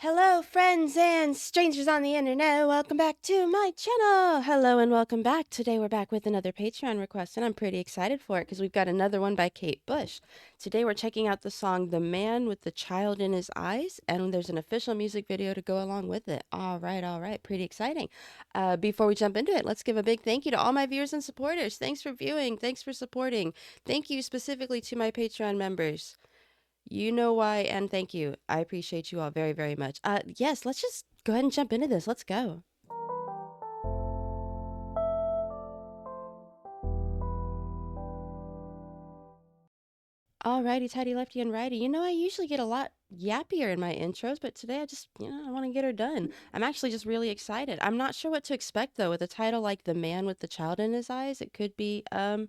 Hello, friends and strangers on the internet. Welcome back to my channel. Hello and welcome back. Today we're back with another Patreon request, and I'm pretty excited for it because we've got another one by Kate Bush. Today we're checking out the song The Man with the Child in His Eyes, and there's an official music video to go along with it. All right. Pretty exciting. Before we jump into it, let's give a big thank you to all my viewers and supporters. Thanks for viewing. Thanks for supporting. Thank you specifically to my Patreon members. You know why, and thank you. I appreciate you all very, very much. Yes, let's just go ahead and jump into this. Let's go. Alrighty, tighty, lefty, and righty. You know, I usually get a lot yappier in my intros, but today I just, I want to get her done. I'm actually just really excited. I'm not sure what to expect, though, with a title like The Man with the Child in His Eyes. It could be, a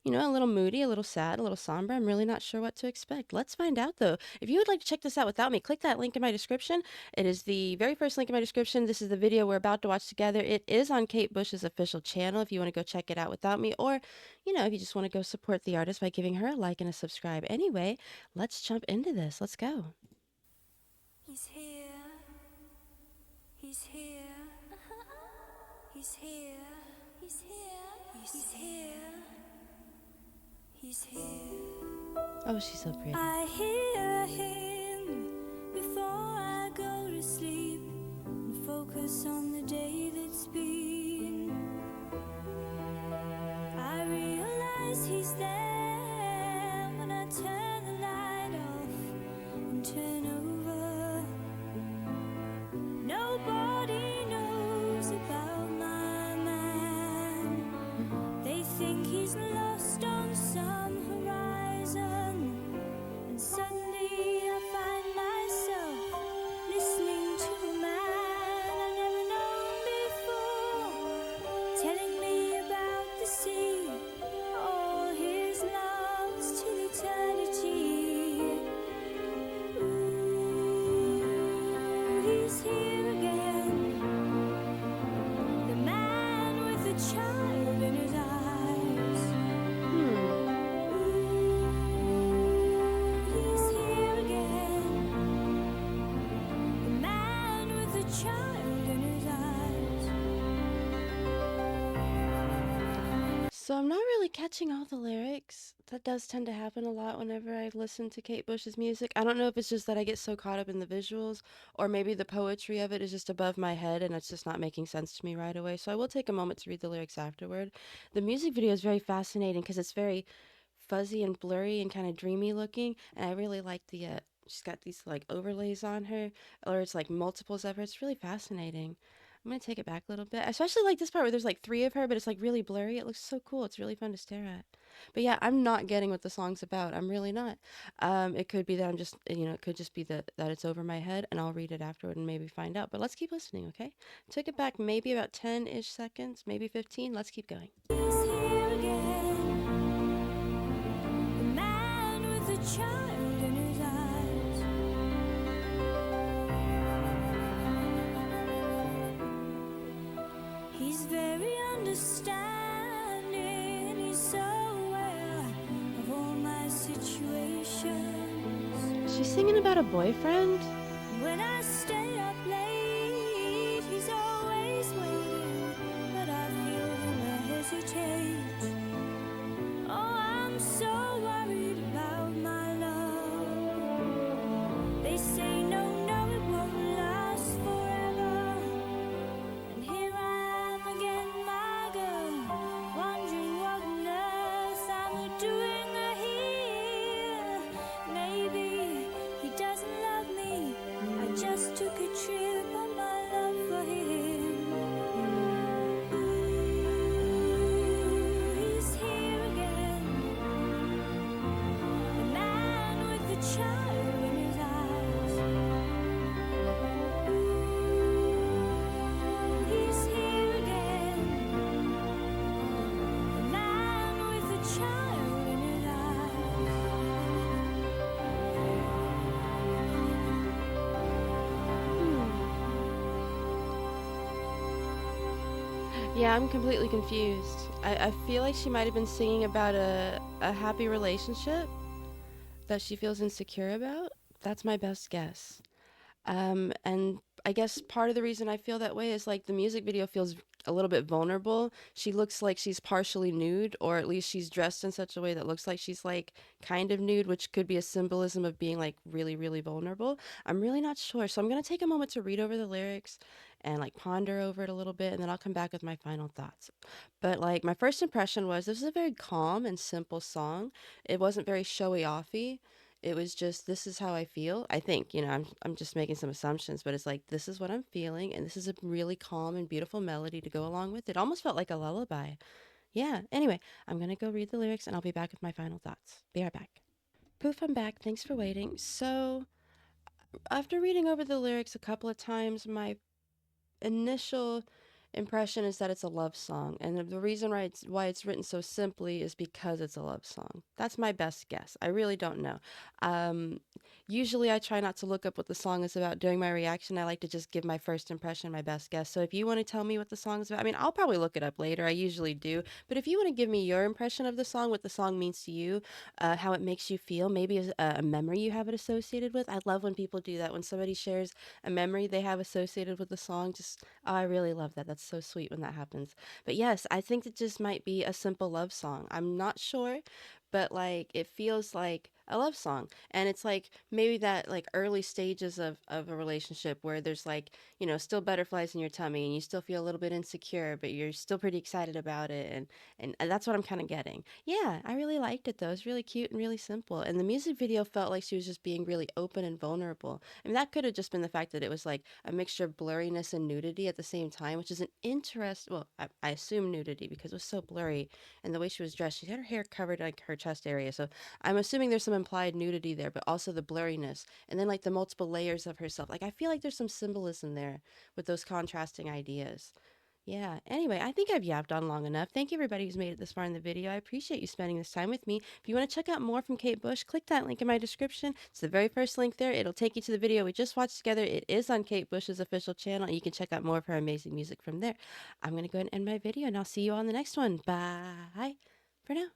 little moody, a little sad, a little somber. I'm really not sure what to expect. Let's find out, though. If you would like to check this out without me, click that link in my description. It is the very first link in my description. This is the video we're about to watch together. It is on Kate Bush's official channel if you want to go check it out without me, or if you just want to go support the artist by giving her a like and a subscribe. Anyway, let's jump into this. Let's go. He's here. He's here. He's here. He's here. He's here. He's here. Oh, she's so pretty. I hear him before I go to sleep and focus on the day that's been. I realize he's there when I turn the light off and turn over. Nobody knows about my man. They think he's lost on some horizon, and suddenly I find myself listening to a man I've never known before, telling me about the sea, all his loves till eternity. Ooh, he's here again, the man with the child in his eyes. He's here again, the man with the child in his eyes. So I'm not really catching all the lyrics. That does tend to happen a lot whenever I listen to Kate Bush's music. I don't know if it's just that I get so caught up in the visuals, or maybe the poetry of it is just above my head and it's just not making sense to me right away. So I will take a moment to read the lyrics afterward. The music video is very fascinating because it's very fuzzy and blurry and kind of dreamy looking, and I really like the she's got these like overlays on her, or it's like multiples of her. It's really fascinating. I'm gonna take it back a little bit. I especially like this part where there's like three of her, but it's like really blurry. It looks so cool. It's really fun to stare at. But yeah, I'm not getting what the song's about. I'm really not. It could be that I'm just, it could just be that it's over my head, and I'll read it afterward and maybe find out. But let's keep listening, okay? Took it back maybe about 10-ish seconds, maybe 15. Let's keep going. He's here again, the man with the child in his eyes. He's very understanding, he's so aware of all my situations. She's singing about a boyfriend? When I stay up late, he's always waiting, but I feel him hesitate. Oh, I'm so worried about my love. They say no, it won't last forever. And here I am again, my girl, wondering what on earth I'm doing here. Maybe he doesn't love me. I just took a trip on my love for him. Ooh, he's here again, the man with the child in his eyes. Ooh, he's here again, the man with the child in his Yeah, I'm completely confused. I feel like she might have been singing about a happy relationship that she feels insecure about. That's my best guess. And I guess part of the reason I feel that way is like the music video feels a little bit vulnerable. She looks like she's partially nude, or at least she's dressed in such a way that looks like she's like kind of nude, which could be a symbolism of being like really, really vulnerable. I'm really not sure. So I'm going to take a moment to read over the lyrics and like ponder over it a little bit, and then I'll come back with my final thoughts. But like my first impression was this is a very calm and simple song. It wasn't very showy offy. It was just this is how I feel. I think, I'm just making some assumptions, but it's like this is what I'm feeling and this is a really calm and beautiful melody to go along with it. Almost felt like a lullaby. Yeah. Anyway, I'm going to go read the lyrics and I'll be back with my final thoughts. Be right back. Poof, I'm back. Thanks for waiting. So, after reading over the lyrics a couple of times, my initial impression is that it's a love song, and the reason why it's written so simply is because it's a love song. That's my best guess. I really don't know. Um, Usually, I try not to look up what the song is about during my reaction. I like to just give my first impression, my best guess. So if you want to tell me what the song is about, I mean, I'll probably look it up later. I usually do. But if you want to give me your impression of the song, what the song means to you, how it makes you feel, maybe a memory you have it associated with. I love when people do that. When somebody shares a memory they have associated with the song, just oh, I really love that. That's so sweet when that happens. But yes, I think it just might be a simple love song. I'm not sure, but like it feels like a love song. And it's like maybe that like early stages of a relationship where there's like, still butterflies in your tummy and you still feel a little bit insecure, but you're still pretty excited about it. And that's what I'm kind of getting. Yeah, I really liked it though. It was really cute and really simple. And the music video felt like she was just being really open and vulnerable. I mean, that could have just been the fact that it was like a mixture of blurriness and nudity at the same time, which is an interest. Well, I assume nudity because it was so blurry, and the way she was dressed, she had her hair covered like her chest area. So I'm assuming there's some implied nudity there, but also the blurriness, and then like the multiple layers of herself. Like I feel like there's some symbolism there with those contrasting ideas. Yeah. Anyway, I think I've yapped on long enough. Thank you, everybody who's made it this far in the video. I appreciate you spending this time with me. If you want to check out more from Kate Bush, click that link in my description. It's the very first link there. It'll take you to the video we just watched together. It is on Kate Bush's official channel. You can check out more of her amazing music from there. I'm going to go ahead and end my video, and I'll see you on the next one. Bye for now.